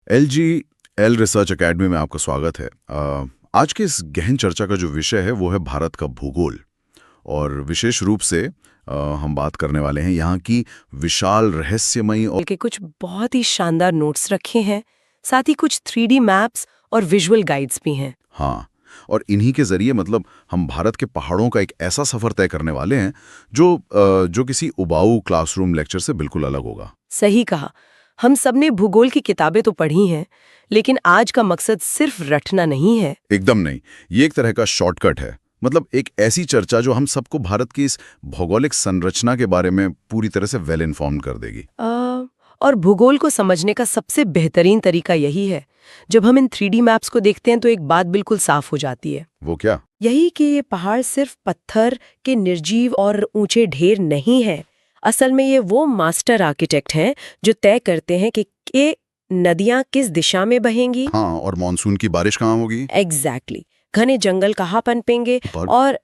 LG L research academy में आपका स्वागत है। आज के इस गहन चर्चा का जो विषय है वो है भारत का भूगोल। और विशेष रूप से हम बात करने वाले हैं यहाँ की विशाल रहस्यमयी और के कुछ बहुत ही शानदार नोट्स रखे हैं, साथ ही कुछ 3D मैप्स और विजुअल गाइड्स भी हैं। हाँ, और इन्हीं के जरिए मतलब हम भारत के पहाड़ों का एक ऐसा सफर तय करने वाले हैं जो किसी उबाऊ क्लासरूम लेक्चर से बिल्कुल अलग होगा। सही कहा। हम सबने भूगोल की किताबें तो पढ़ी हैं, लेकिन आज का मकसद सिर्फ रटना नहीं है। एकदम नहीं, ये एक तरह का शॉर्टकट है। मतलब एक ऐसी चर्चा जो हम सबको भारत की इस भौगोलिक संरचना के बारे में पूरी तरह से वेल इन्फॉर्म कर देगी। और भूगोल को समझने का सबसे बेहतरीन तरीका यही है। जब हम इन 3D मैप्स को देखते हैं तो एक बात बिल्कुल साफ हो जाती है। वो क्या? यही कि ये पहाड़ सिर्फ पत्थर के निर्जीव और ऊंचे ढेर नहीं है। असल में ये वो मास्टर आर्किटेक्ट हैं जो तय करते हैं कि नदियां किस दिशा में बहेंगी। हाँ, और मॉनसून की बारिश कहाँ होगी। एग्जैक्टली। घने जंगल कहाँ पनपेंगे और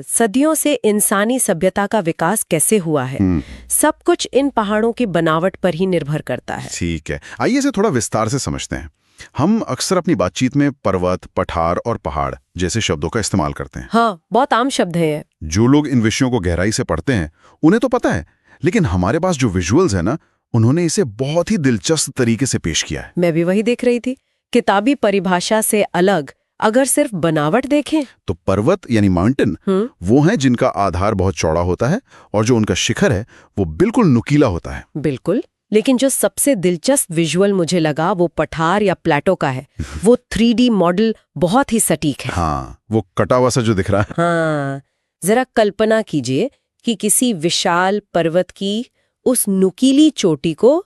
सदियों से इंसानी सभ्यता का विकास कैसे हुआ है। सब कुछ इन पहाड़ों की बनावट पर ही निर्भर करता है। ठीक है, आइए इसे थोड़ा विस्तार से समझते हैं। हम अक्सर अपनी बातचीत में पर्वत, पठार और पहाड़ जैसे शब्दों का इस्तेमाल करते हैं। हाँ, बहुत आम शब्द है। जो लोग इन विषयों को गहराई से पढ़ते हैं उन्हें तो पता है, लेकिन हमारे पास जो विजुअल्स है ना, उन्होंने इसे बहुत ही दिलचस्प तरीके से पेश किया है। मैं भी वही देख रही थी। किताबी परिभाषा से अलग अगर सिर्फ बनावट देखें तो पर्वत यानी माउंटेन वो हैं जिनका आधार बहुत चौड़ा होता है और जो उनका शिखर है वो बिल्कुल नुकीला होता है। बिल्कुल, लेकिन जो सबसे दिलचस्प विजुअल मुझे लगा वो पठार या प्लेटो का है। वो 3D मॉडल बहुत ही सटीक है। हाँ, वो कटा हुआ सा जो दिख रहा है। हाँ, जरा कल्पना कीजिए कि किसी विशाल पर्वत की उस नुकीली चोटी को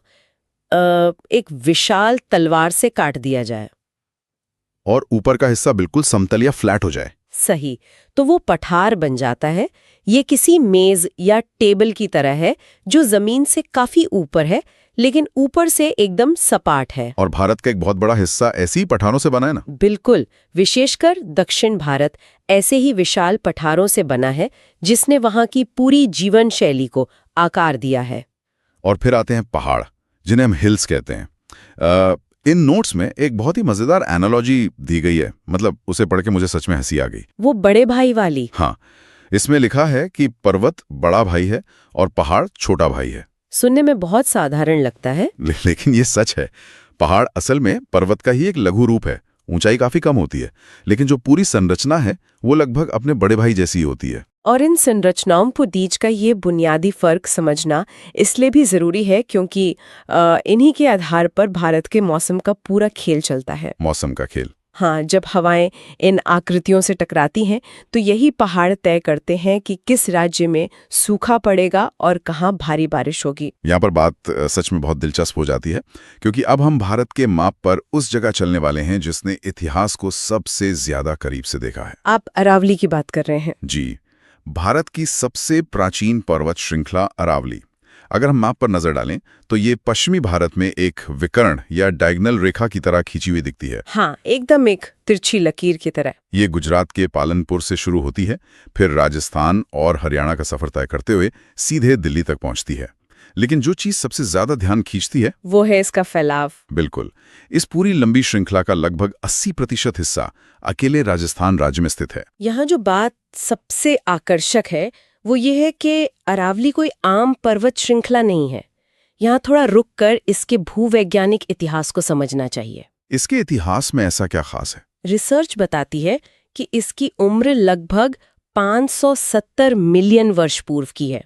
एक विशाल तलवार से काट दिया जाए और ऊपर का हिस्सा बिल्कुल समतल या फ्लैट हो जाए। सही, तो वो पठार बन जाता है। ये किसी मेज या टेबल की तरह है जो जमीन से काफी ऊपर है, लेकिन ऊपर से एकदम सपाट है। और भारत का एक बहुत बड़ा हिस्सा ऐसी ही पठारों से बना है ना। बिल्कुल, विशेषकर दक्षिण भारत ऐसे ही विशाल पठारों से बना है जिसने वहां की पूरी जीवन शैली को आकार दिया है। और फिर आते हैं पहाड़, जिन्हें हम हिल्स कहते हैं। इन नोट्स में एक बहुत ही मजेदार एनालॉजी दी गई है। मतलब उसे पढ़ के मुझे सच में हंसी आ गई। वो बड़े भाई वाली। हाँ, इसमें लिखा है कि पर्वत बड़ा भाई है और पहाड़ छोटा भाई है। सुनने में बहुत साधारण लगता है, लेकिन ये सच है। पहाड़ असल में पर्वत का ही एक लघु रूप है। ऊंचाई काफी कम होती है, लेकिन जो पूरी संरचना है वो लगभग अपने बड़े भाई जैसी होती है। और इन संरचनाओं के बीच का ये बुनियादी फर्क समझना इसलिए भी जरूरी है क्योंकि इन्हीं के आधार पर भारत के मौसम का पूरा खेल चलता है। मौसम का खेल। हाँ, जब हवाएं इन आकृतियों से टकराती हैं तो यही पहाड़ तय करते हैं कि किस राज्य में सूखा पड़ेगा और कहाँ भारी बारिश होगी। यहाँ पर बात सच में बहुत दिलचस्प हो जाती है, क्योंकि अब हम भारत के माप पर उस जगह चलने वाले हैं जिसने इतिहास को सबसे ज्यादा करीब से देखा है। आप अरावली की बात कर रहे हैं? जी, भारत की सबसे प्राचीन पर्वत श्रृंखला अरावली। अगर हम मैप पर नजर डालें तो ये पश्चिमी भारत में एक विकर्ण या डायगोनल रेखा की तरह खींची हुई दिखती है। हाँ, एकदम एक तिरछी लकीर की तरह। ये गुजरात के पालनपुर से शुरू होती है, फिर राजस्थान और हरियाणा का सफर तय करते हुए सीधे दिल्ली तक पहुंचती है। लेकिन जो चीज सबसे ज्यादा ध्यान खींचती है वो है इसका फैलाव। बिल्कुल, इस पूरी लंबी श्रृंखला का लगभग 80% हिस्सा अकेले राजस्थान राज्य में स्थित है। यहाँ जो बात सबसे आकर्षक है वो ये है कि अरावली कोई आम पर्वत श्रृंखला नहीं है। यहाँ थोड़ा रुककर इसके भूवैज्ञानिक इतिहास को समझना चाहिए। इसके इतिहास में ऐसा क्या खास है? रिसर्च बताती है कि इसकी उम्र लगभग 570 मिलियन वर्ष पूर्व की है।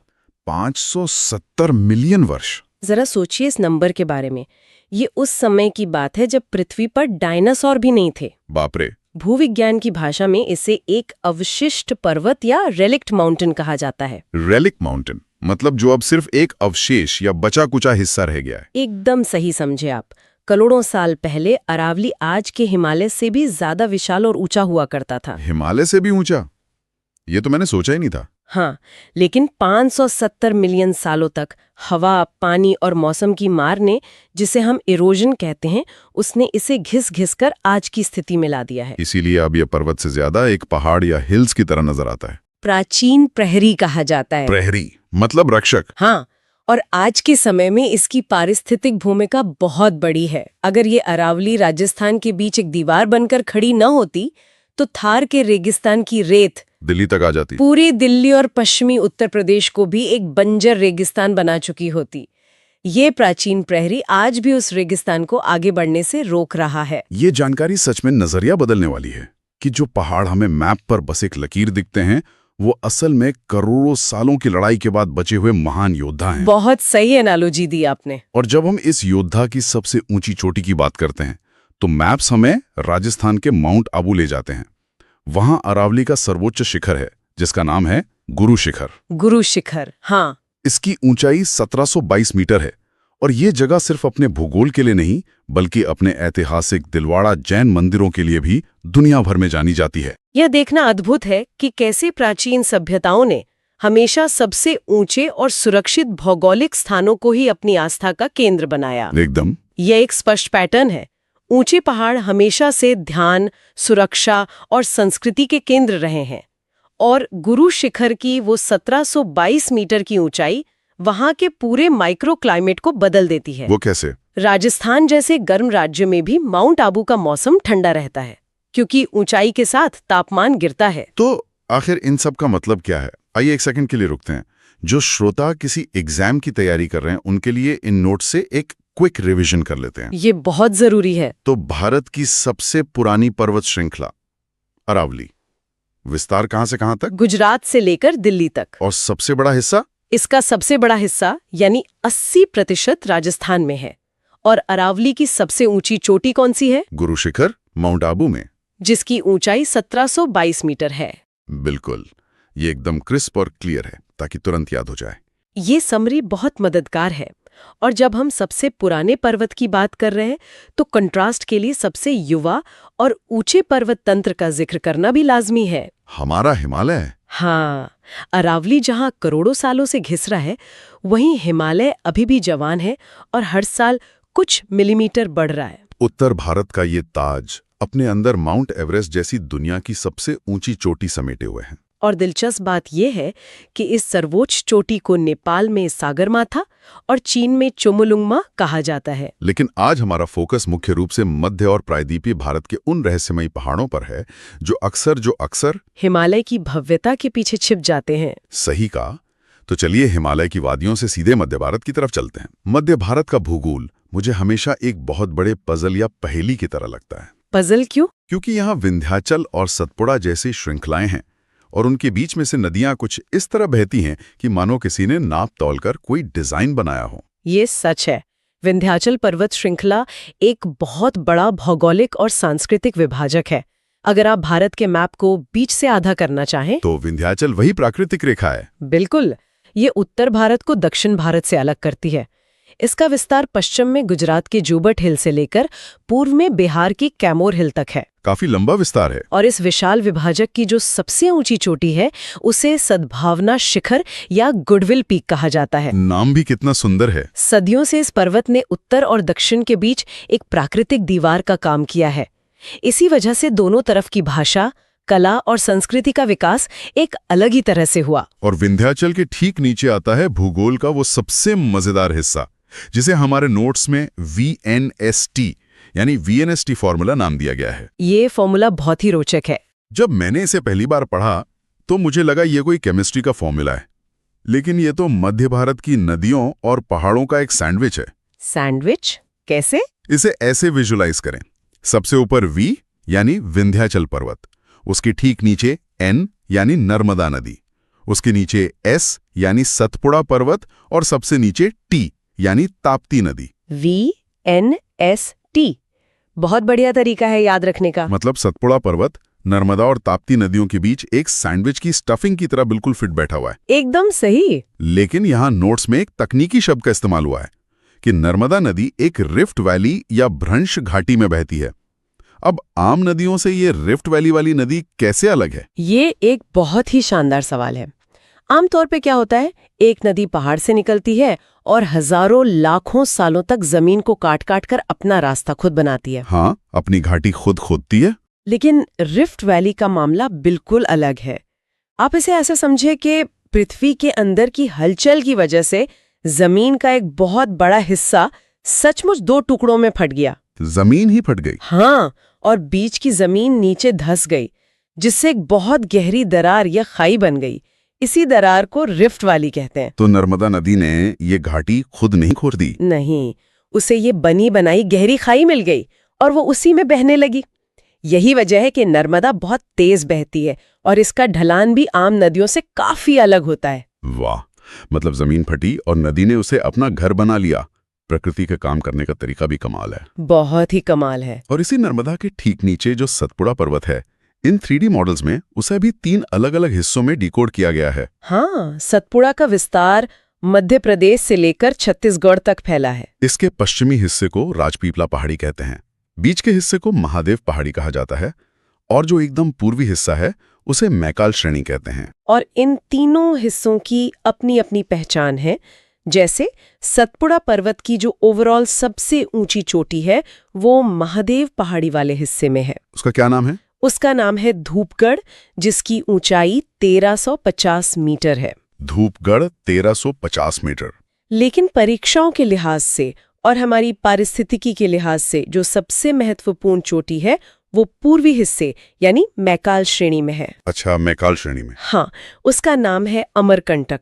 570 मिलियन वर्ष? जरा सोचिए इस नंबर के बारे में। ये उस समय की बात है जब पृथ्वी पर डायनासोर भी नहीं थे। बाप रे। भूविज्ञान की भाषा में इसे एक अवशिष्ट पर्वत या रेलिक्ट माउंटेन कहा जाता है। रेलिक माउंटेन मतलब जो अब सिर्फ एक अवशेष या बचा कुचा हिस्सा रह गया है। एकदम सही समझे आप। करोड़ों साल पहले अरावली आज के हिमालय से भी ज्यादा विशाल और ऊंचा हुआ करता था। हिमालय से भी ऊंचा? ये तो मैंने सोचा ही नहीं था। हाँ, लेकिन 570 मिलियन सालों तक हवा, पानी और मौसम की मार ने, जिसे हम इरोजन कहते हैं, उसने इसे घिस कर आज की स्थिति में ला दिया है। इसीलिए अब यह पर्वत से ज्यादा एक पहाड़ या हिल्स की तरह नजर आता है। प्राचीन प्रहरी कहा जाता है। प्रहरी मतलब रक्षक? हाँ, और आज के समय में इसकी पारिस्थितिक भूमिका बहुत बड़ी है। अगर ये अरावली राजस्थान के बीच एक दीवार बनकर खड़ी न होती तो थार के रेगिस्तान की रेत दिल्ली तक आ जाती, पूरी दिल्ली और पश्चिमी उत्तर प्रदेश को भी एक बंजर रेगिस्तान बना चुकी होती। ये प्राचीन प्रहरी आज भी उस रेगिस्तान को आगे बढ़ने से रोक रहा है। ये जानकारी सच में नजरिया बदलने वाली है कि जो पहाड़ हमें मैप पर बस एक लकीर दिखते हैं, वो असल में करोड़ों सालों की लड़ाई के बाद बचे हुए महान योद्धा हैं। बहुत सही एनालॉजी दी आपने। और जब हम इस योद्धा की सबसे ऊंची चोटी की बात करते हैं तो मैप्स हमें राजस्थान के माउंट आबू ले जाते हैं। वहां अरावली का सर्वोच्च शिखर है जिसका नाम है गुरु शिखर। गुरु शिखर, हाँ। इसकी ऊंचाई 1722 मीटर है और ये जगह सिर्फ अपने भूगोल के लिए नहीं बल्कि अपने ऐतिहासिक दिलवाड़ा जैन मंदिरों के लिए भी दुनिया भर में जानी जाती है। यह देखना अद्भुत है कि कैसे प्राचीन सभ्यताओं ने हमेशा सबसे ऊंचे और सुरक्षित भौगोलिक स्थानों को ही अपनी आस्था का केंद्र बनाया। एकदम। यह एक स्पष्ट पैटर्न है। ऊंचे पहाड़ हमेशा से ध्यान, सुरक्षा और संस्कृति के केंद्र रहे हैं और गुरु शिखर की वो 1722 मीटर की ऊंचाई वहां के पूरे माइक्रो क्लाइमेट को बदल देती है। वो कैसे? राजस्थान जैसे गर्म राज्य में भी माउंट आबू का मौसम ठंडा रहता है क्योंकि ऊंचाई के साथ तापमान गिरता है। तो आखिर इन सब का मतलब क्या है? आइए एक सेकंड के लिए रुकते हैं। जो श्रोता किसी एग्जाम की तैयारी कर रहे हैं उनके लिए इन नोट्स से एक क्विक रिवीजन कर लेते हैं। ये बहुत जरूरी है। तो भारत की सबसे पुरानी पर्वत श्रृंखला अरावली, विस्तार कहां से कहां तक? गुजरात से लेकर दिल्ली तक। और सबसे बड़ा हिस्सा? इसका सबसे बड़ा हिस्सा यानी 80% राजस्थान में है। और अरावली की सबसे ऊंची चोटी कौन सी है? गुरु शिखर, माउंट आबू में, जिसकी ऊंचाई 1722 मीटर है। बिल्कुल, ये एकदम क्रिस्प और क्लियर है ताकि तुरंत याद हो जाए। ये समरी बहुत मददगार है। और जब हम सबसे पुराने पर्वत की बात कर रहे हैं तो कंट्रास्ट के लिए सबसे युवा और ऊंचे पर्वत तंत्र का जिक्र करना भी लाजमी है। हमारा हिमालय। हाँ, अरावली जहां करोड़ों सालों से घिस रहा है, वहीं हिमालय अभी भी जवान है और हर साल कुछ मिलीमीटर बढ़ रहा है। उत्तर भारत का ये ताज अपने अंदर माउंट एवरेस्ट जैसी दुनिया की सबसे ऊंची चोटी समेटे हुए हैं। और दिलचस्प बात यह है कि इस सर्वोच्च चोटी को नेपाल में सागरमाथा और चीन में चोमोलुंगमा कहा जाता है। लेकिन आज हमारा फोकस मुख्य रूप से मध्य और प्रायद्वीपीय भारत के उन रहस्यमयी पहाड़ों पर है जो अक्सर हिमालय की भव्यता के पीछे छिप जाते हैं। सही कहा। तो चलिए हिमालय की वादियों से सीधे मध्य भारत की तरफ चलते हैं। मध्य भारत का भूगोल मुझे हमेशा एक बहुत बड़े पजल या पहेली की तरह लगता है। पजल क्यों? क्योंकि यहाँ विंध्याचल और सतपुड़ा जैसी श्रृंखलाएं हैं और उनके बीच में से नदियां कुछ इस तरह बहती हैं कि मानो किसी ने नाप तौलकर कोई डिजाइन बनाया हो। ये सच है। विंध्याचल पर्वत श्रृंखला एक बहुत बड़ा भौगोलिक और सांस्कृतिक विभाजक है। अगर आप भारत के मैप को बीच से आधा करना चाहें तो विंध्याचल वही प्राकृतिक रेखा है। बिल्कुल, ये उत्तर भारत को दक्षिण भारत से अलग करती है। इसका विस्तार पश्चिम में गुजरात के जूबट हिल से लेकर पूर्व में बिहार की कैमोर हिल तक है। काफी लंबा विस्तार है। और इस विशाल विभाजक की जो सबसे ऊंची चोटी है उसे सद्भावना शिखर या गुडविल पीक कहा जाता है। नाम भी कितना सुंदर है। सदियों से इस पर्वत ने उत्तर और दक्षिण के बीच एक प्राकृतिक दीवार का काम किया है। इसी वजह से दोनों तरफ की भाषा, कला और संस्कृति का विकास एक अलग ही तरह से हुआ। और विंध्याचल के ठीक नीचे आता है भूगोल का वो सबसे मजेदार हिस्सा जिसे हमारे नोट्स में VNST यानी VNST फॉर्मूला नाम दिया गया है। ये फॉर्मूला बहुत ही रोचक है। जब मैंने इसे पहली बार पढ़ा तो मुझे लगा ये कोई केमिस्ट्री का फॉर्मूला है, लेकिन ये तो मध्य भारत की नदियों और पहाड़ों का एक सैंडविच है। सैंडविच? कैसे? इसे ऐसे विजुलाइज करें। सबसे ऊपर V यानी विंध्याचल पर्वत, उसके ठीक नीचे N यानी नर्मदा नदी, उसके नीचे S यानी सतपुड़ा पर्वत और सबसे नीचे T यानी ताप्ती नदी। VNST बहुत बढ़िया तरीका है याद रखने का। मतलब सतपुड़ा पर्वत, नर्मदा और ताप्ती नदियों के बीच एक सैंडविच की स्टफिंग की तरह बिल्कुल फिट बैठा हुआ है। एकदम सही। लेकिन यहाँ नोट्स में एक तकनीकी शब्द का इस्तेमाल हुआ है कि नर्मदा नदी एक रिफ्ट वैली या भ्रंश घाटी में बहती है। अब आम नदियों से ये रिफ्ट वैली वाली नदी कैसे अलग है? ये एक बहुत ही शानदार सवाल है। आमतौर पे क्या होता है, एक नदी पहाड़ से निकलती है और हजारों लाखों सालों तक जमीन को काट काट कर अपना रास्ता खुद बनाती है। हाँ, अपनी घाटी खुद खोदती है। लेकिन रिफ्ट वैली का मामला बिल्कुल अलग है। आप इसे ऐसे समझे कि पृथ्वी के अंदर की हलचल की वजह से जमीन का एक बहुत बड़ा हिस्सा सचमुच 2 टुकड़ों में फट गया। जमीन ही फट गई? हाँ, और बीच की जमीन नीचे धंस गई, जिससे एक बहुत गहरी दरार या खाई बन गई। इसी दरार को रिफ्ट वैली कहते हैं। तो नर्मदा नदी ने ये घाटी खुद नहीं खोद दी? नहीं, उसे ये बनी बनाई गहरी खाई मिल गई और वो उसी में बहने लगी। यही वजह है कि नर्मदा बहुत तेज बहती है और इसका ढलान भी आम नदियों से काफी अलग होता है। वाह, मतलब जमीन फटी और नदी ने उसे अपना घर बना लिया। प्रकृति का काम करने का तरीका भी कमाल है। बहुत ही कमाल है। और इसी नर्मदा के ठीक नीचे जो सतपुड़ा पर्वत है, इन 3D मॉडल्स में उसे भी 3 अलग-अलग हिस्सों में डिकोड किया गया है। हाँ, सतपुड़ा का विस्तार मध्य प्रदेश से लेकर छत्तीसगढ़ तक फैला है। इसके पश्चिमी हिस्से को राजपीपला पहाड़ी कहते हैं, बीच के हिस्से को महादेव पहाड़ी कहा जाता है और जो एकदम पूर्वी हिस्सा है उसे मैकाल श्रेणी कहते हैं। और इन तीनों हिस्सों की अपनी अपनी पहचान है। जैसे सतपुड़ा पर्वत की जो ओवरऑल सबसे ऊंची चोटी है वो महादेव पहाड़ी वाले हिस्से में है। उसका क्या नाम है? उसका नाम है धूपगढ़, जिसकी ऊंचाई 1350 मीटर है। धूपगढ़ 1350 मीटर। लेकिन परीक्षाओं के लिहाज से और हमारी पारिस्थितिकी के लिहाज से जो सबसे महत्वपूर्ण चोटी है वो पूर्वी हिस्से यानी मैकाल श्रेणी में है। अच्छा, मैकाल श्रेणी में। हाँ, उसका नाम है अमरकंटक।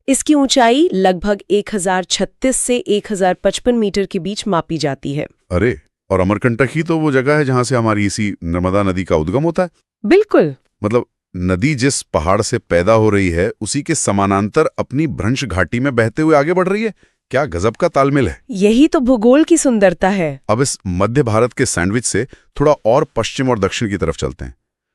इसकी ऊंचाई लगभग 1036 से 1055 मीटर के बीच मापी जाती है। अरे, और अमरकंटक ही तो वो जगह है जहां से हमारी इसी नर्मदा नदी का उद्गम होता है। बिल्कुल। मतलब नदी जिस पहाड़ से पैदा हो रही है उसी के समानांतर अपनी भ्रंश घाटी में बहते हुए आगे बढ़ रही है। क्या गजब का तालमेल है। यही तो भूगोल की सुंदरता है। अब इस मध्य भारत के सैंडविच से थोड़ा और पश्चिम और दक्षिण की तरफ चलते हैं,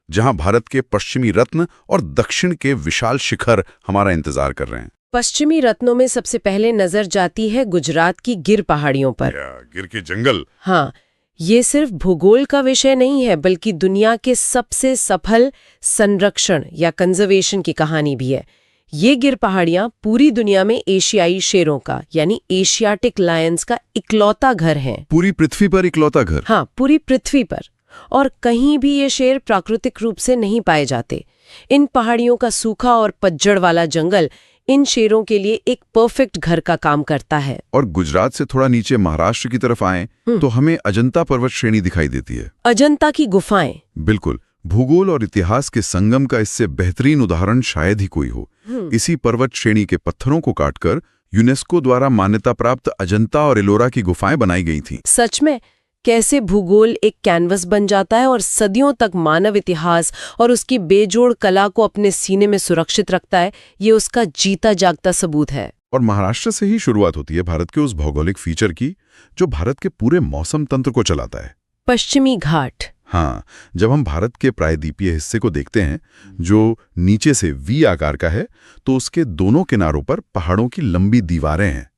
जहां भारत के पश्चिमी रत्न और दक्षिण के विशाल शिखर हमारा इंतजार कर रहे हैं। पश्चिमी रत्नों में सबसे पहले नजर जाती है गुजरात की गिर पहाड़ियों पर। गिर के जंगल। हाँ, ये सिर्फ भूगोल का विषय नहीं है बल्कि दुनिया के सबसे सफल संरक्षण या कंजर्वेशन की कहानी भी है। ये गिर पहाड़ियां पूरी दुनिया में एशियाई शेरों का यानी एशियाटिक लायंस का इकलौता घर है। पूरी पृथ्वी पर इकलौता घर? हाँ, पूरी पृथ्वी पर। और कहीं भी ये शेर प्राकृतिक रूप से नहीं पाए जाते। इन पहाड़ियों का सूखा और पतझड़ वाला जंगल इन शेरों के लिए एक परफेक्ट घर का काम करता है। और गुजरात से थोड़ा नीचे महाराष्ट्र की तरफ आएं तो हमें अजंता पर्वत श्रेणी दिखाई देती है। अजंता की गुफाएं। बिल्कुल, भूगोल और इतिहास के संगम का इससे बेहतरीन उदाहरण शायद ही कोई हो। इसी पर्वत श्रेणी के पत्थरों को काटकर यूनेस्को द्वारा मान्यता प्राप्त अजंता और एलोरा की गुफाएं बनाई गई थीं। सच में, कैसे भूगोल एक कैनवस बन जाता है और सदियों तक मानव इतिहास और उसकी बेजोड़ कला को अपने सीने में सुरक्षित रखता है, ये उसका जीता जागता सबूत है। और महाराष्ट्र से ही शुरुआत होती है भारत के उस भौगोलिक फीचर की जो भारत के पूरे मौसम तंत्र को चलाता है, पश्चिमी घाट। हाँ, जब हम भारत के प्रायद्वीपीय हिस्से को देखते हैं जो नीचे से वी आकार का है, तो उसके दोनों किनारों पर पहाड़ों की लंबी दीवारें हैं।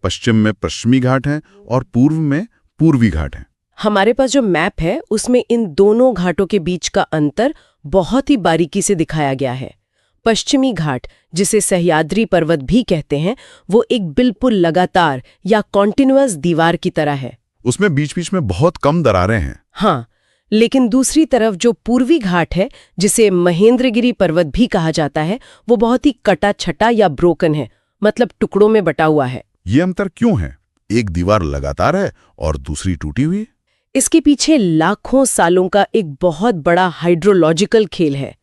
पश्चिम में पश्चिमी घाट हैं और पूर्व में पूर्वी घाट हैं। हमारे पास जो मैप है उसमें इन दोनों घाटों के बीच का अंतर बहुत ही बारीकी से दिखाया गया है। पश्चिमी घाट, जिसे सह्याद्री पर्वत भी कहते हैं, वो एक बिल्कुल लगातार या कॉन्टिन्यूअस दीवार की तरह है। उसमें बीच बीच में बहुत कम दरारें हैं। हाँ, लेकिन दूसरी तरफ जो पूर्वी घाट है, जिसे महेंद्रगिरी पर्वत भी कहा जाता है, वो बहुत ही कटा छटा या ब्रोकन है, मतलब टुकड़ों में बटा हुआ है। ये अंतर क्यों है? एक दीवार लगातार है और दूसरी टूटी हुई है। इसके पीछे लाखों सालों का एक बहुत बड़ा हाइड्रोलॉजिकल खेल है।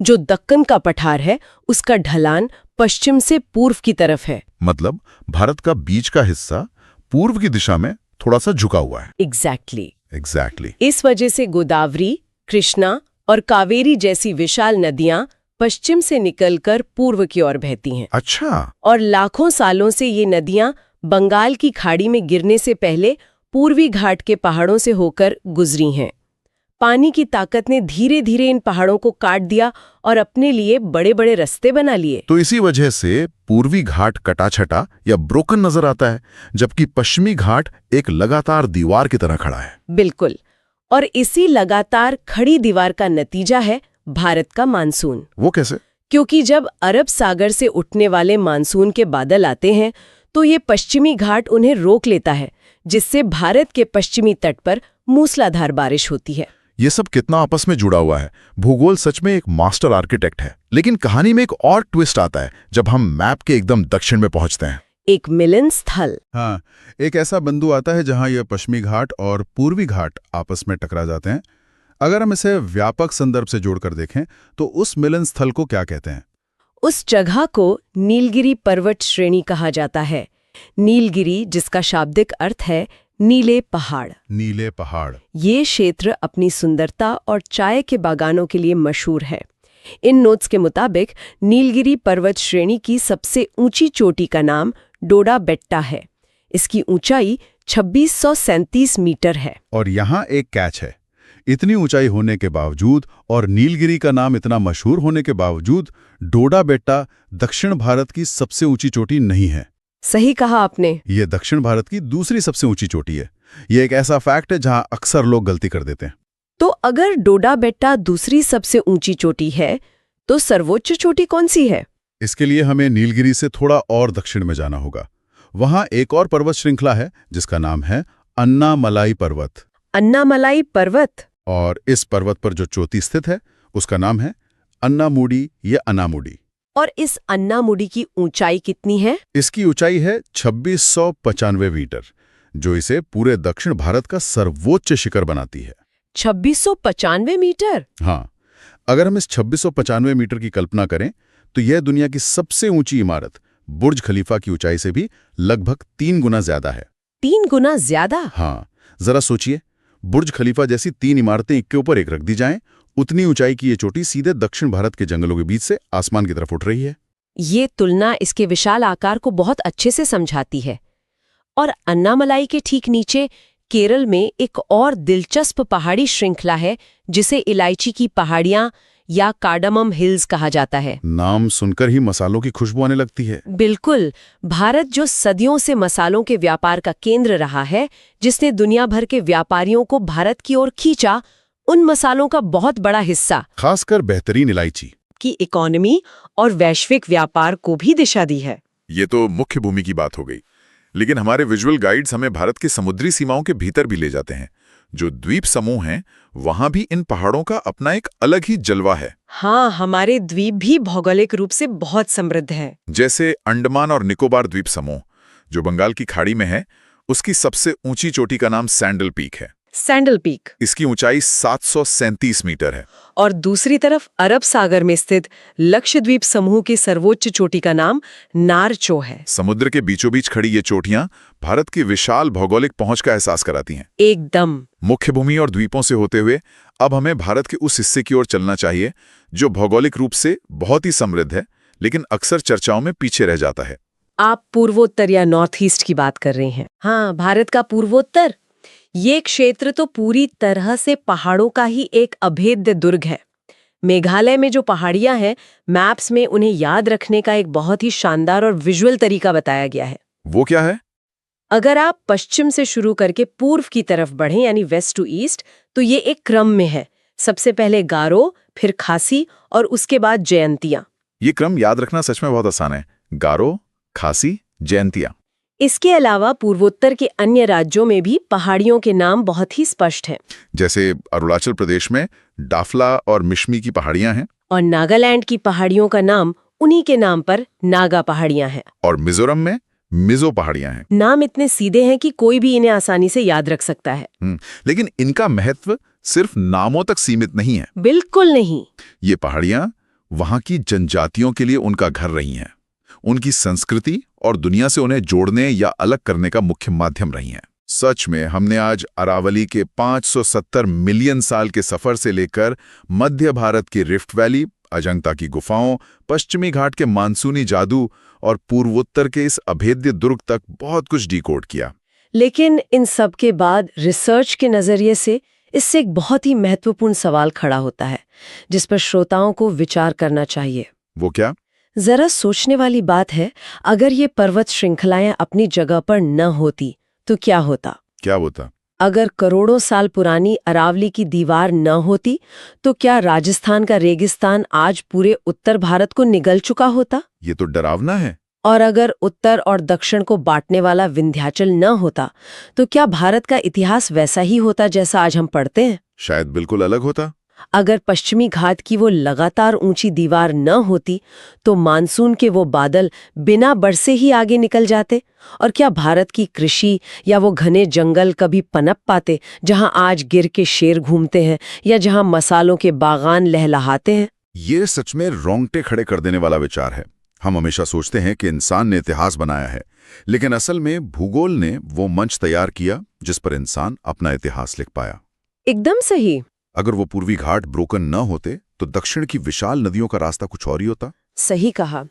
जो दक्कन का पठार है उसका ढलान पश्चिम से पूर्व की तरफ है। मतलब भारत का बीच का हिस्सा पूर्व की दिशा में थोड़ा सा झुका हुआ है। एग्जैक्टली। इस वजह से गोदावरी, कृष्णा और कावेरी जैसी विशाल नदियां पश्चिम से निकलकर पूर्व की ओर बहती हैं। अच्छा। और लाखों सालों से ये नदियां बंगाल की खाड़ी में गिरने से पहले पूर्वी घाट के पहाड़ों से होकर गुजरी हैं। पानी की ताकत ने धीरे धीरे इन पहाड़ों को काट दिया और अपने लिए बड़े बड़े रास्ते बना लिए। तो इसी वजह से पूर्वी घाट कटाछटा या ब्रोकन नजर आता है, जबकि पश्चिमी घाट एक लगातार दीवार की तरह खड़ा है। बिल्कुल। और इसी लगातार खड़ी दीवार का नतीजा है भारत का मानसून। वो कैसे? क्योंकि जब अरब सागर से उठने वाले मानसून के बादल आते हैं तो ये पश्चिमी घाट उन्हें रोक लेता है, जिससे भारत के पश्चिमी तट पर मूसलाधार बारिश होती है। ये सब कितना आपस में जुड़ा हुआ है। भूगोल सच में एक मास्टर आर्किटेक्ट है। लेकिन कहानी में एक और ट्विस्ट आता है जब हम मैप के एकदम दक्षिण में पहुंचते हैं। एक मिलन स्थल। हाँ, एक ऐसा बिंदु आता है जहां यह पश्चिमी घाट और पूर्वी घाट आपस में टकरा जाते हैं। अगर हम इसे व्यापक संदर्भ से जोड़कर देखें तो उस मिलन स्थल को क्या कहते हैं? उस जगह को नीलगिरी पर्वत श्रेणी कहा जाता है। नीलगिरी, जिसका शाब्दिक अर्थ है नीले पहाड़। नीले पहाड़। ये क्षेत्र अपनी सुंदरता और चाय के बागानों के लिए मशहूर है। इन नोट्स के मुताबिक नीलगिरी पर्वत श्रेणी की सबसे ऊंची चोटी का नाम डोडा बेट्टा है। इसकी ऊंचाई 2637 मीटर है। और यहाँ एक कैच है, इतनी ऊंचाई होने के बावजूद और नीलगिरी का नाम इतना मशहूर होने के बावजूद डोडा बेट्टा दक्षिण भारत की सबसे ऊंची चोटी नहीं है। सही कहा आपने। ये दक्षिण भारत की दूसरी सबसे ऊंची चोटी है। ये एक ऐसा फैक्ट है जहां अक्सर लोग गलती कर देते हैं। तो अगर डोडा बेट्टा दूसरी सबसे ऊंची चोटी है, तो सर्वोच्च चोटी कौन सी है? इसके लिए हमें नीलगिरी से थोड़ा और दक्षिण में जाना होगा। वहां एक और पर्वत श्रृंखला है जिसका नाम है अन्नामलाई पर्वत। अन्नामलाई पर्वत। और इस पर्वत पर जो चोटी स्थित है उसका नाम है अन्नामुडी या अनामुडी। और इस अन्नामुडी की ऊंचाई कितनी है? इसकी ऊंचाई है 2695 मीटर, जो इसे पूरे दक्षिण भारत का सर्वोच्च शिखर बनाती है। 2695 मीटर? हाँ, अगर हम इस 2695 मीटर की कल्पना करें तो यह दुनिया की सबसे ऊंची इमारत बुर्ज खलीफा की ऊंचाई से भी लगभग 3 गुना ज्यादा है। 3 गुना ज्यादा? हाँ, जरा सोचिए, बुर्ज खलीफा जैसी 3 इमारतें एक के ऊपर एक रख दी जाएं, उतनी ऊंचाई की ये चोटी सीधे दक्षिण भारत के जंगलों के बीच से आसमान की तरफ उठ रही है। ये तुलना इसके विशाल आकार को बहुत अच्छे से समझाती है। और अन्नामलाई के ठीक नीचे केरल में एक और दिलचस्प पहाड़ी श्रृंखला है जिसे इलायची की पहाड़ियां या कार्डामम हिल्स कहा जाता है। नाम सुनकर ही मसालों की खुशबू आने लगती है। बिल्कुल। भारत जो सदियों से मसालों के व्यापार का केंद्र रहा है, जिसने दुनिया भर के व्यापारियों को भारत की ओर खींचा, उन मसालों का बहुत बड़ा हिस्सा, खासकर बेहतरीन इलायची, की इकोनॉमी और वैश्विक व्यापार को भी दिशा दी है। ये तो मुख्य भूमि की बात हो गई, लेकिन हमारे विजुअल गाइड्स हमें भारत की समुद्री सीमाओं के भीतर भी ले जाते हैं। जो द्वीप समूह हैं, वहां भी इन पहाड़ों का अपना एक अलग ही जलवा है। हाँ, हमारे द्वीप भी भौगोलिक रूप से बहुत समृद्ध है। जैसे अंडमान और निकोबार द्वीप समूह, जो बंगाल की खाड़ी में है, उसकी सबसे ऊंची चोटी का नाम सैंडल पीक है। Sandal peak. इसकी ऊंचाई 737 मीटर है। और दूसरी तरफ अरब सागर में स्थित लक्षद्वीप समूह की सर्वोच्च चोटी का नाम नारचो है। समुद्र के बीचों बीच खड़ी ये चोटियां भारत की विशाल भौगोलिक पहुंच का एहसास कराती हैं। एकदम। मुख्य भूमि और द्वीपों से होते हुए अब हमें भारत के उस हिस्से की ओर चलना चाहिए जो भौगोलिक रूप से बहुत ही समृद्ध है, लेकिन अक्सर चर्चाओं में पीछे रह जाता है। आप पूर्वोत्तर या नॉर्थ ईस्ट की बात कर रहे हैं। हाँ, भारत का पूर्वोत्तर। ये क्षेत्र तो पूरी तरह से पहाड़ों का ही एक अभेद्य दुर्ग है। मेघालय में जो पहाड़ियां हैं, मैप्स में उन्हें याद रखने का एक बहुत ही शानदार और विजुअल तरीका बताया गया है। वो क्या है? अगर आप पश्चिम से शुरू करके पूर्व की तरफ बढ़ें, यानी वेस्ट टू ईस्ट, तो ये एक क्रम में है। सबसे पहले गारो, फिर खासी और उसके बाद जयंतियां। ये क्रम याद रखना सच में बहुत आसान है। गारो, खासी, जयंतियां। इसके अलावा पूर्वोत्तर के अन्य राज्यों में भी पहाड़ियों के नाम बहुत ही स्पष्ट हैं। जैसे अरुणाचल प्रदेश में डाफला और मिश्मी की पहाड़ियां हैं, और नागालैंड की पहाड़ियों का नाम उन्हीं के नाम पर नागा पहाड़ियां हैं। और मिजोरम में मिजो पहाड़ियां हैं। नाम इतने सीधे हैं कि कोई भी इन्हें आसानी से याद रख सकता है। लेकिन इनका महत्व सिर्फ नामों तक सीमित नहीं है। बिल्कुल नहीं। ये पहाड़ियां वहां की जनजातियों के लिए उनका घर रही हैं, उनकी संस्कृति और दुनिया से उन्हें जोड़ने या अलग करने का मुख्य माध्यम रही हैं। सच में हमने आज अरावली के 570 मिलियन साल के सफर से लेकर मध्य भारत की रिफ्ट वैली, अजंता की गुफाओं, पश्चिमी घाट के मानसूनी जादू और पूर्वोत्तर के इस अभेद्य दुर्ग तक बहुत कुछ डिकोड किया। लेकिन इन सब के बाद रिसर्च के नजरिए से इससे एक बहुत ही महत्वपूर्ण सवाल खड़ा होता है, जिस पर श्रोताओं को विचार करना चाहिए। वो क्या? जरा सोचने वाली बात है, अगर ये पर्वत श्रृंखलाएं अपनी जगह पर न होती तो क्या होता? क्या होता? अगर करोड़ों साल पुरानी अरावली की दीवार न होती तो क्या राजस्थान का रेगिस्तान आज पूरे उत्तर भारत को निगल चुका होता? ये तो डरावना है। और अगर उत्तर और दक्षिण को बांटने वाला विंध्याचल न होता तो क्या भारत का इतिहास वैसा ही होता जैसा आज हम पढ़ते हैं? शायद बिल्कुल अलग होता। अगर पश्चिमी घाट की वो लगातार ऊंची दीवार न होती तो मानसून के वो बादल बिना बरसे ही आगे निकल जाते। और क्या भारत की कृषि या वो घने जंगल कभी पनप पाते जहां आज गिर के शेर घूमते हैं या जहां मसालों के बागान लहलहाते हैं? ये सच में रोंगटे खड़े कर देने वाला विचार है। हम हमेशा सोचते हैं कि इंसान ने इतिहास बनाया है, लेकिन असल में भूगोल ने वो मंच तैयार किया जिस पर इंसान अपना इतिहास लिख पाया। एकदम सही। अगर वो पूर्वी घाट ब्रोकन न होते तो दक्षिण की विशाल नदियों का रास्ता कुछ और ही होता। सही कहा।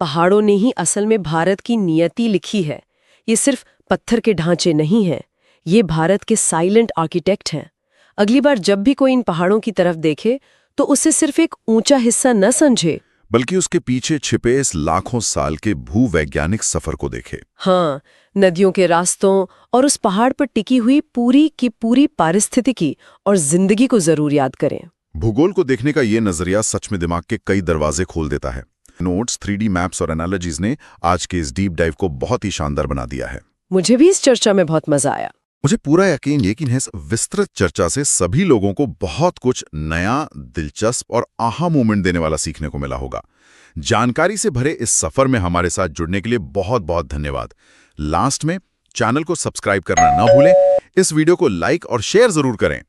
पहाड़ों ने ही असल में भारत की नियति लिखी है। ये सिर्फ पत्थर के ढांचे नहीं हैं, ये भारत के साइलेंट आर्किटेक्ट हैं। अगली बार जब भी कोई इन पहाड़ों की तरफ देखे तो उसे सिर्फ एक ऊंचा हिस्सा न समझे, बल्कि उसके पीछे छिपे इस लाखों साल के भूवैज्ञानिक सफर को देखे। हाँ, नदियों के रास्तों और उस पहाड़ पर टिकी हुई पूरी की पूरी पारिस्थितिकी और जिंदगी को जरूर याद करें। भूगोल को देखने का ये नजरिया सच में दिमाग के कई दरवाजे खोल देता है। नोट्स, 3D मैप्स और एनालॉजीज ने आज के इस डीप डाइव को बहुत ही शानदार बना दिया है। मुझे भी इस चर्चा में बहुत मजा आया। मुझे पूरा यकीन है इस विस्तृत चर्चा से सभी लोगों को बहुत कुछ नया, दिलचस्प और आहा मोमेंट देने वाला सीखने को मिला होगा। जानकारी से भरे इस सफर में हमारे साथ जुड़ने के लिए बहुत बहुत धन्यवाद। लास्ट में चैनल को सब्सक्राइब करना ना भूलें, इस वीडियो को लाइक और शेयर जरूर करें।